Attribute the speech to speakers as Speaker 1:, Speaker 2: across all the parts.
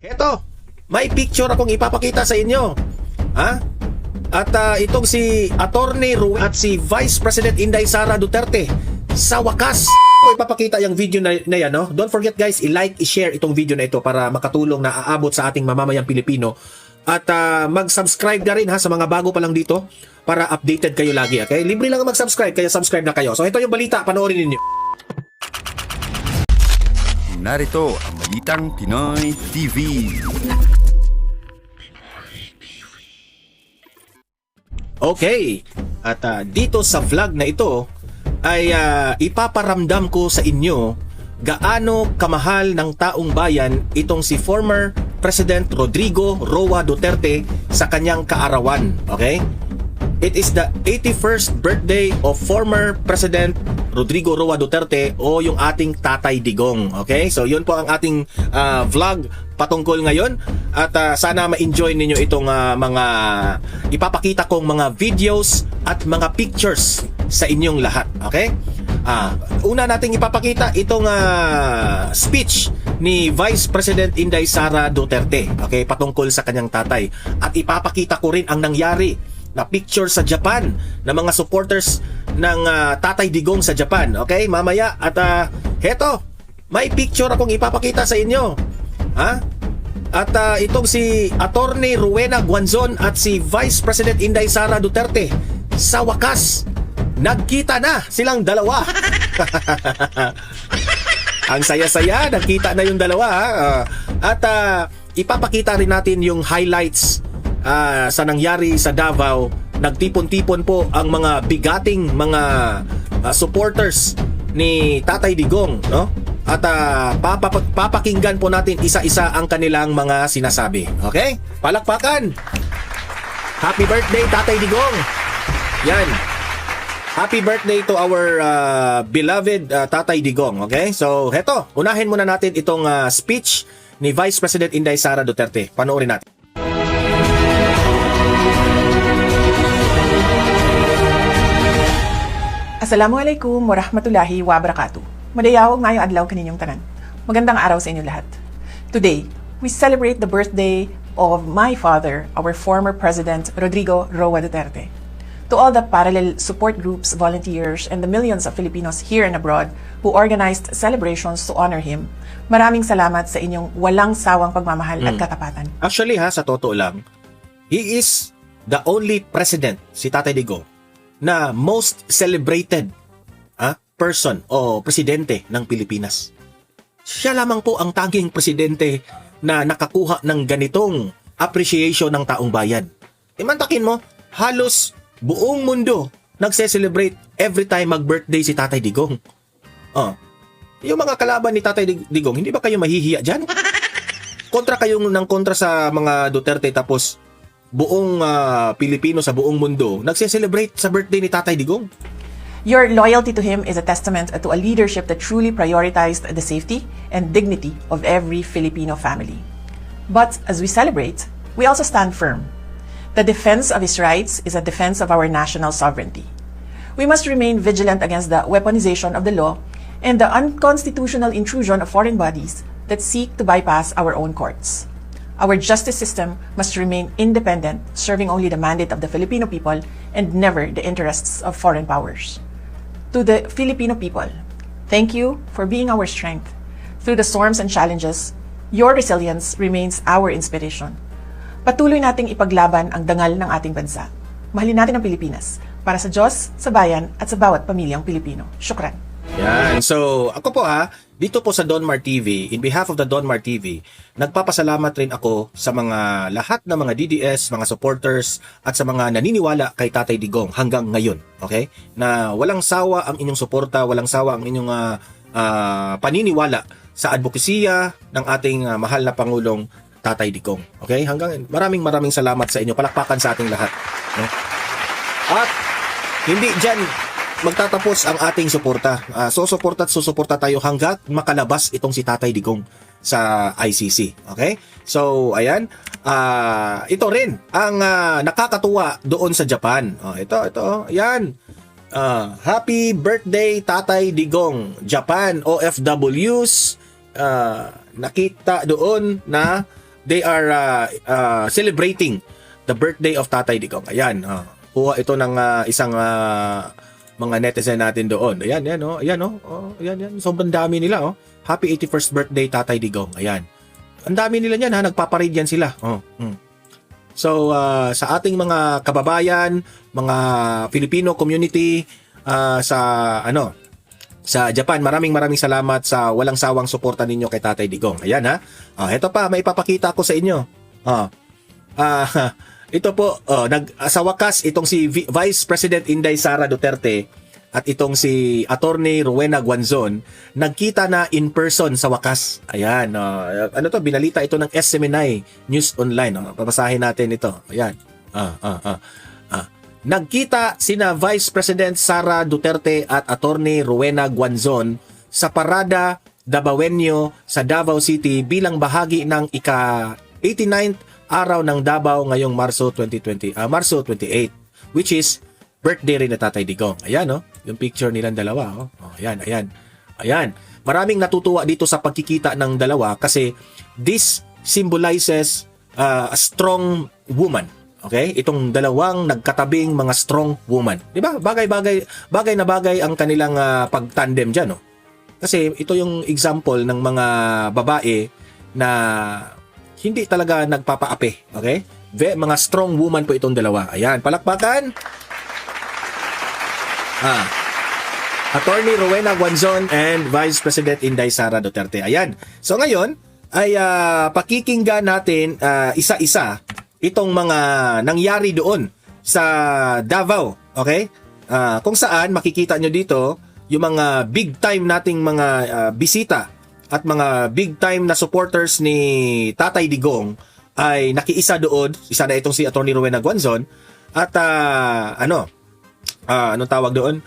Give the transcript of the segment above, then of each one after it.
Speaker 1: Eto, may picture akong ipapakita sa inyo. Ha? At itong si Attorney Ruel at si Vice President Inday Sara Duterte sa wakas. Ko ipapakita yung video na yan, no? Don't forget guys, i-like, i-share itong video na ito para makatulong na aabot sa ating mamamayang Pilipino. At mag-subscribe na rin ha sa mga bago pa lang dito para updated kayo lagi, okay? Libre lang mag-subscribe, kaya subscribe na kayo. So ito yung balita, panoorin ninyo.
Speaker 2: Narito ang Balitang Pinoy TV.
Speaker 1: Okay, at dito sa vlog na ito ay ipaparamdam ko sa inyo gaano kamahal ng taong bayan itong si former President Rodrigo Roa Duterte sa kanyang kaarawan. Okay? It is the 81st birthday of former President Rodrigo Roa Duterte o yung ating Tatay Digong. Okay? So yun po ang ating vlog patungkol ngayon at sana ma-enjoy ninyo itong mga ipapakita kong mga videos at mga pictures sa inyong lahat. Okay? Una nating ipapakita itong speech ni Vice President Inday Sara Duterte, okay, patungkol sa kanyang tatay. At ipapakita ko rin ang nangyari na picture sa Japan ng mga supporters ng Tatay Digong sa Japan. Okay, mamaya. At heto, may picture akong ipapakita sa inyo. Ha? At itong si Attorney Rowena Guanzon at si Vice President Inday Sara Duterte sa wakas nagkita na silang dalawa. Ang saya-saya, nagkita na yung dalawa. At ipapakita rin natin yung highlights sa nangyari sa Davao. Nagtipon-tipon po ang mga bigating mga supporters ni Tatay Digong, no? At papakinggan po natin isa-isa ang kanilang mga sinasabi. Okay? Palakpakan! Happy birthday, Tatay Digong! Yan. Happy birthday to our beloved Tatay Digong. Okay? So, heto. Unahin muna natin itong speech ni Vice President Inday Sara Duterte. Panoorin natin.
Speaker 3: Assalamualaikum warahmatullahi wabarakatuh. Madayawag ngayong adlaw kaninyong tanan. Magandang araw sa inyo lahat. Today, we celebrate the birthday of my father, our former President Rodrigo Roa Duterte. To all the parallel support groups, volunteers, and the millions of Filipinos here and abroad who organized celebrations to honor him, maraming salamat sa inyong walang sawang pagmamahal at katapatan.
Speaker 1: Actually sa totoo lang, he is the only president, si Tatay Digong, na most celebrated person o presidente ng Pilipinas. Siya lamang po ang tanging presidente na nakakuha ng ganitong appreciation ng taong bayan. Imantakin mo, halos buong mundo nagse-celebrate every time mag-birthday si Tatay Digong. Yung mga kalaban ni Tatay Digong, hindi ba kayo mahihiya dyan? Kontra kayo ng kontra sa mga Duterte tapos buong Pilipino sa buong mundo nagse-celebrate sa birthday ni Tatay Digong.
Speaker 3: Your loyalty to him is a testament to a leadership that truly prioritized the safety and dignity of every Filipino family. But as we celebrate, we also stand firm. The defense of his rights is a defense of our national sovereignty. We must remain vigilant against the weaponization of the law and the unconstitutional intrusion of foreign bodies that seek to bypass our own courts. Our justice system must remain independent, serving only the mandate of the Filipino people and never the interests of foreign powers. To the Filipino people, thank you for being our strength. Through the storms and challenges, your resilience remains our inspiration. Patuloy nating ipaglaban ang dangal ng ating bansa. Mahalin natin ang Pilipinas para sa Diyos, sa bayan, at sa bawat pamilyang Pilipino. Syukran.
Speaker 1: Yan. So, ako po dito po sa Donmar TV, in behalf of the Donmar TV, nagpapasalamat rin ako sa mga lahat ng mga DDS, mga supporters, at sa mga naniniwala kay Tatay Digong hanggang ngayon. Okay? Na walang sawa ang inyong suporta, walang sawa ang inyong paniniwala sa advokasya ng ating mahal na Pangulong Tatay Digong. Okay? Hanggang maraming salamat sa inyo. Palakpakan sa ating lahat. No? At hindi dyan magtatapos ang ating suporta. Susuporta tayo hanggat makalabas itong si Tatay Digong sa ICC. Okay? So, ayan. Ito rin ang nakakatuwa doon sa Japan. Ito. Ayan. Happy birthday, Tatay Digong. Japan OFWs. Nakita doon na they are celebrating the birthday of Tatay Digong. Ayan, kuha ito ng isang mga netizen natin doon. Ayan, yan, oh. Ayan, oh. Ayan, yan. Sobrang dami nila, oh. Happy 81st birthday, Tatay Digong. Ayan. Ang dami nila yan, ha. Nagpaparade yan sila. So, sa ating mga kababayan, mga Filipino community, sa Japan, maraming salamat sa walang sawang suporta ninyo kay Tatay Digong. Ayan, ha. Ito pa, may ipapakita ko sa inyo. Ito po, sa wakas, itong si Vice President Inday Sara Duterte at itong si Attorney Rowena Guanzon, nagkita na in person sa wakas. Ayan, ano to, binalita ito ng SMNI News Online. Papasahin natin ito. Ayan. Nagkita sina Vice President Sara Duterte at Attorney Rowena Guanzon sa Parada Davaoenyo sa Davao City bilang bahagi ng ika-89th araw ng Davao ngayong Marso 28, which is birthday rin na Tatay Digong. Ayan, oh, yung picture nilang dalawa. Ayan. Maraming natutuwa dito sa pagkikita ng dalawa kasi this symbolizes a strong woman. Okay? Itong dalawang nagkatabing mga strong woman. 'Di ba? Bagay na bagay ang kanilang pagtandem diyan, no? Kasi ito yung example ng mga babae na hindi talaga nagpapaapi. Okay? Mga strong woman po itong dalawa. Ayan, palakpakan. Attorney Rowena Guanzon and Vice President Inday Sara Duterte. Ayan. So ngayon ay pakikinggan natin isa-isa itong mga nangyari doon sa Davao. Okay? Kung saan makikita nyo dito yung mga big time nating mga bisita at mga big time na supporters ni Tatay Digong ay nakiisa doon. Isa na itong si Attorney Rowena Guanzon at anong tawag doon?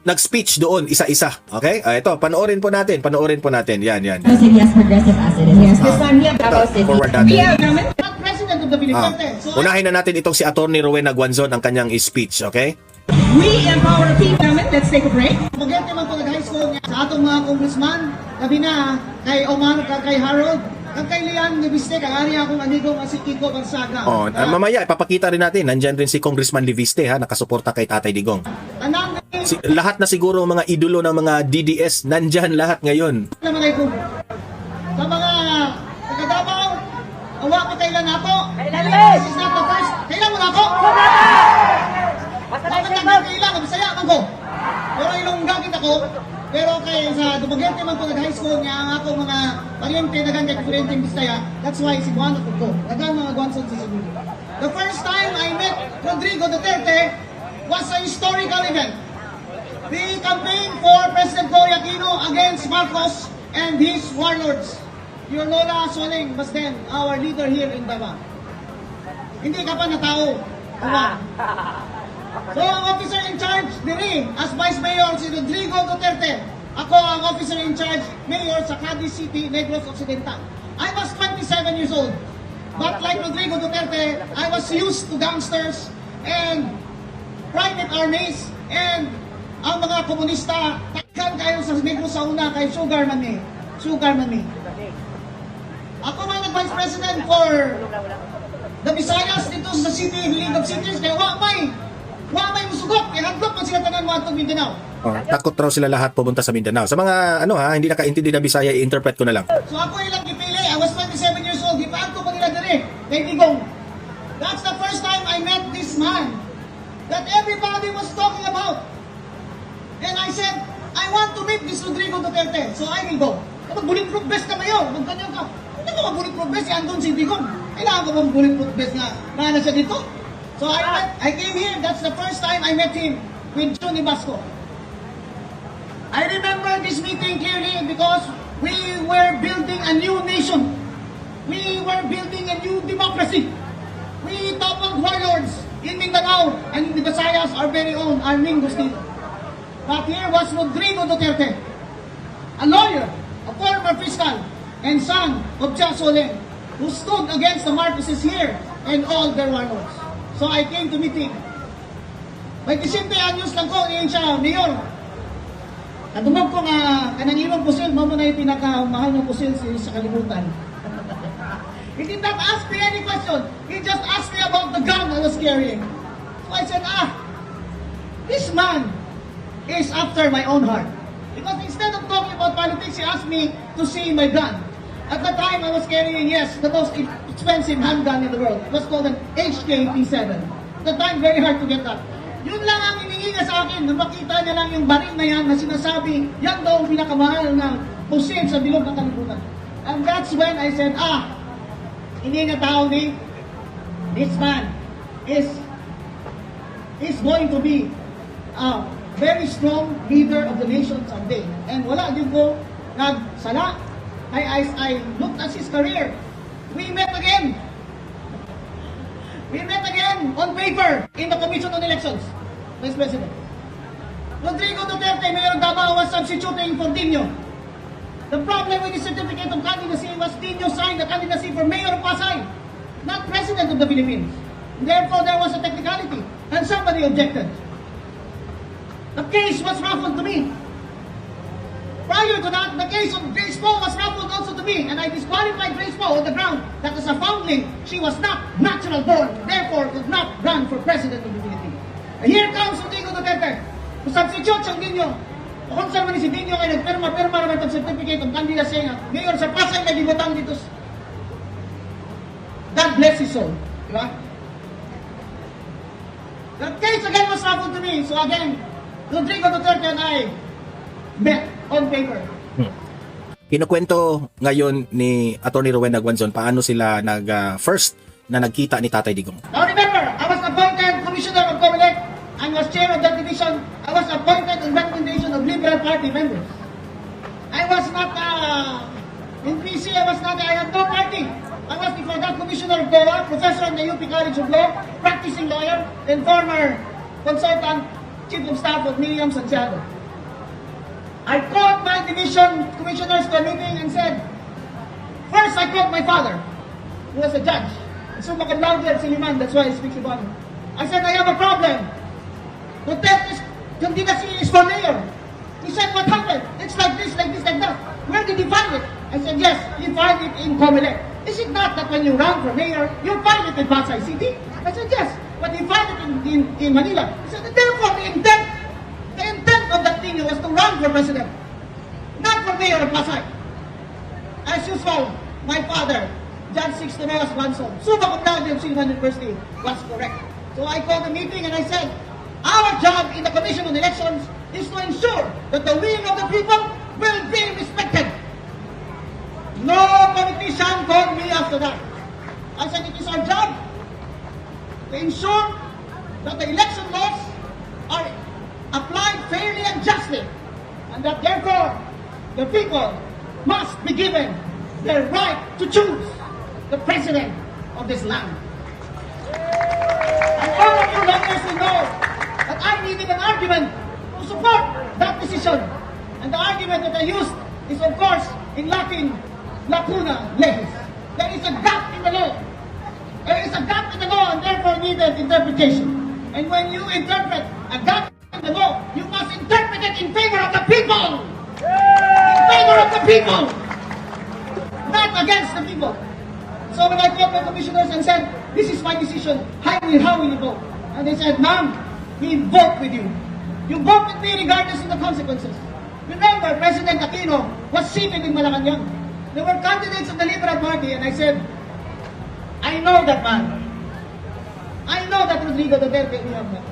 Speaker 1: Nag-speech doon isa-isa. Okay? Ito, panoorin po natin. Yan.
Speaker 4: City has progressive asset. Yes, this one here, Davao City.
Speaker 1: Forward natin.
Speaker 5: Not president of the Philippines. So
Speaker 1: Unahin na natin itong si Attorney Rowena Guanzon ang kanyang speech. Okay?
Speaker 5: we empower people. Let's take a break. Maganda naman po high school niya sa atong mga congressman. Labi na kay Omar, kay Harold, kay Lian Liviste, kay Ari akong amigo si Kiko Gonzaga.
Speaker 1: Mamaya ipapakita rin natin. Nandyan rin si Congressman Liviste, ha, nakasuporta kay Tatay Digong.
Speaker 5: Anang
Speaker 1: Lahat na siguro mga idolo ng mga DDS nandyan lahat ngayon.
Speaker 5: naman kayo kung sa mga taga-Davao, awa ko kailan ako. This is not the first. Kailan mo na ako? Bakit kailan? Bisaya man ko. Pero ilong gamit ako. Pero kay sa Dumaguete man ko high school niya ang ako mga pariente dagan kay diferenteng Bisaya. That's why si Juan ko. Dagan mga Guanzon sa Cebu. The first time I met Rodrigo Duterte was a historical event. The campaign for President Cory Aquino against Marcos and his warlords. Your Lola Soling was then our leader here in Davao. Hindi ka pa na tao. So ang officer in charge diri as Vice Mayor si Rodrigo Duterte. Ako ang officer in charge Mayor sa Cadiz City, Negros Occidental. I was 27 years old. But like Rodrigo Duterte, I was used to gangsters and private armies and ang mga komunista takkan kayo sa Negros sa una kay Sugar Mami. Ako man nag-Vice President for the Visayas dito sa City, League of Cities, kaya wa may musugot, kaya hagdok man sila tanan mga itong Mindanao.
Speaker 1: Takot raw sila lahat pumunta sa Mindanao. Sa mga hindi nakaintindi na Bisaya, i-interpret ko na lang.
Speaker 5: So ako ilang ipili, I was 27 years old, gipaan ko pa nila diri, kay Digong. That's the first time I met this man that everybody was talking about. And I said, I want to meet this Rodrigo Duterte, so I will go. Kapag bulletproof vest ka mayor, magkanyo ka. Hindi ko mag-bulletproof vest, andun si Digong. Kailangan ko bang bulletproof vest na na siya dito? So I came here, that's the first time I met him with Johnny Basco. I remember this meeting clearly because we were building a new nation. We were building a new democracy. We toppled warlords in Mindanao and in the Visayas, our very own Armin Gustino. But here was Rodrigo Duterte, a lawyer, a former fiscal, and son of Chia Solen, who stood against the Marcoses here and all their warlords. So I came to meet him. May 20 anyos lang ko, niyan siya, Mayor. Katungkol ko nga, kanang imong pusil, mo na yung pinakamahal ng pusil sa kalibutan. He did not ask me any question. He just asked me about the gun I was carrying. So I said, this man is after my own heart. Because instead of talking about politics, he asked me to see my gun. At the time, I was carrying, yes, the most expensive handgun in the world. It was called an HK-P7. At the time, very hard to get that. Yun lang ang hiningi niya sa akin. Nung makita niya lang yung baril na yan na sinasabi, yan daw ang pinakamahal na pusil sa bilog ng kalibutan. And that's when I said, hindi nga tao ni, this man is going to be a very strong leader of the nation someday. And wala din ko nagsala. I looked at his career. We met again. We met again on paper in the Commission on Elections, Vice President. Rodrigo Duterte, Mayor of Davao, was substituting for Dino. The problem with the certificate of candidacy was Dino signed the candidacy for Mayor of Pasay, not President of the Philippines. Therefore, there was a technicality, and somebody objected. The case was ruffled to me. Prior to that, the case of Grace Poe was ruffled also to me, and I disqualified Grace Poe on the ground that as a foundling, she was not natural born, therefore could not run for President of the Philippines. And here comes Rodrigo Duterte, to substitute siyang Dino. Kung saan man si Dino ay nagpirma-pirma naman itong certificate of candidacy nga, Mayor sa Pasay na gibutang dito. God bless his soul. Diba? The case again was ruffled to me, so again, Rodrigo Duterte and I met on paper.
Speaker 1: Kinukwento ngayon ni Atty. Rowena Guanzon paano sila first na nagkita ni Tatay Digong.
Speaker 5: Now remember, I was appointed Commissioner of COMELEC. I was chair of that division. I was appointed on recommendation of Liberal Party members. I was not in PC. I had no party. I was before that Commissioner of DOA, professor in the UP College of Law, practicing lawyer, and former consultant, chief of staff of Miriam Santiago. I called my division commissioners to a meeting and said, first I called my father, who was a judge. So Macandaude at Siliman, that's why I speak about him. I said, I have a problem. Duterte's candidacy is for mayor. He said, what happened? It's like this, like that. Where did he find it? I said, yes, he found it in COMELEC. Is it not that when you run for mayor, you find it in Pasay City? I said, yes, but he found it in Manila. He said, therefore, the intent of that thing was to run for president, not for mayor of Pasay. As usual, my father, Judge Sixto Nolas Banson, summa cum laude of Silvan University, was correct. So I called a meeting and I said, our job in the Commission on Elections is to ensure that the will of the people will be respected. No politician called me after that. I said, it is our job to ensure that the election laws are applied fairly and justly, and that therefore the people must be given their right to choose the president of this land. And all of you members will know that I needed an argument to support that decision. And the argument that I used is, of course, in Latin, lacuna legis. There is a gap in the law. There is a gap in the law and therefore needed interpretation. And when you interpret a gap in the law, you must interpret it in favor of the people. In favor of the people. Not against the people. So when I called my commissioners and said, this is my decision, how will you vote? And they said, ma'am, we vote with you. You vote with me regardless of the consequences. Remember, President Aquino was seated in Malacanang. There were candidates of the Liberal Party, and I said, I know that man. I know that Rodrigo Duterte we have met.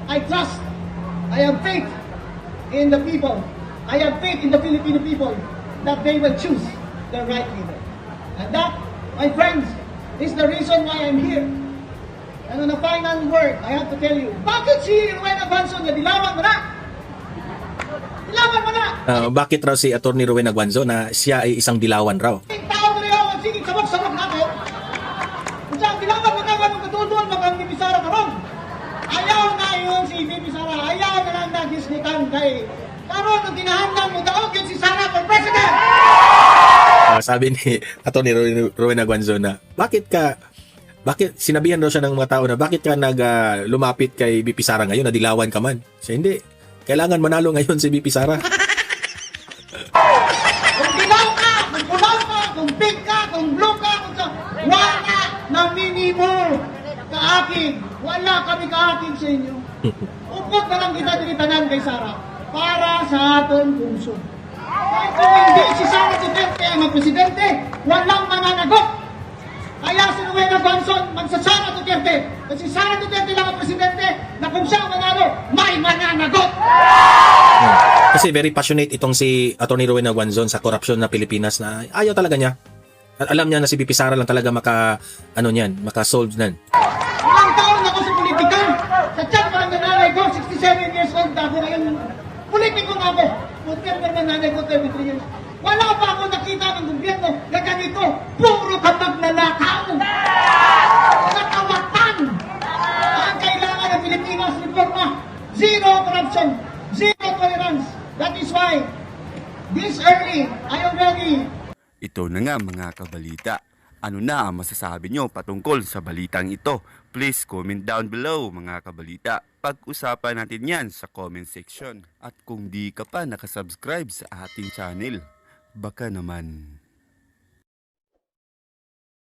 Speaker 5: I trust, I have faith in the people. I have faith in the Filipino people that they will choose the right leader. And that, my friends, is the reason why I'm here. And on a final word, I have to tell you, bakit si Rowena Guanzon na dilawan mo na? Dilawan mo na!
Speaker 1: Bakit raw si Atty. Rowena Guanzon na siya ay isang dilawan raw?
Speaker 5: Yung tao na rin ako, sige, sabak-sabak na ako. Kung saan dilawan mo na, kung katutuan mo kang Bipisara ka ron. Ayaw na yun si Bipisara, ayaw na lang nagisnitan kay karon ang tinahandang mo daog yun si Sara for president!
Speaker 1: Sabi ni Atty. Rowena Guanzon na, bakit sinabihan daw siya ng mga tao na bakit ka lumapit kay BP Sara ngayon, nadilawan ka man? Siya hindi. Kailangan manalo ngayon si VP Sara.
Speaker 5: Kung dilaw ka, kung pulaw ka, kung pink ka, kung blue ka, kung sa... Wala namini mo kaakin. Wala kami kaakin sa inyo. Upot na lang kita tinitanan kay Sara para sa aton puso. Kahit kung hindi si Sara Duterte ang magpresidente, walang mananagot. Kaya si Nueva Gonzon magsasara Duterte. Kasi si Sara Duterte lang ang presidente na kung siya manalo, may mananagot.
Speaker 1: Kasi very passionate itong si Atty. Rowena Guanzon sa korupsyon na Pilipinas na ayaw talaga niya. At alam niya na si VP Sara lang talaga maka-solve nan.
Speaker 5: Ilang taon ako sa politika. Sa tiyan pa ang nanay ko, 67 years old ako ngayon. Politiko na ako. September na nanay ko, 33 years. Wala pa ako nakita ng gobyerno na ganito. Puro kapag nanakaw. Nakawatan. Ang kailangan ng Pilipinas reforma. Zero corruption. Zero tolerance. That is why this early, I already
Speaker 2: Ito na nga mga kabalita. Ano na ang masasabi nyo patungkol sa balitang ito? Please comment down below mga kabalita. Pag-usapan natin yan sa comment section. At kung di ka pa nakasubscribe sa ating channel, baka naman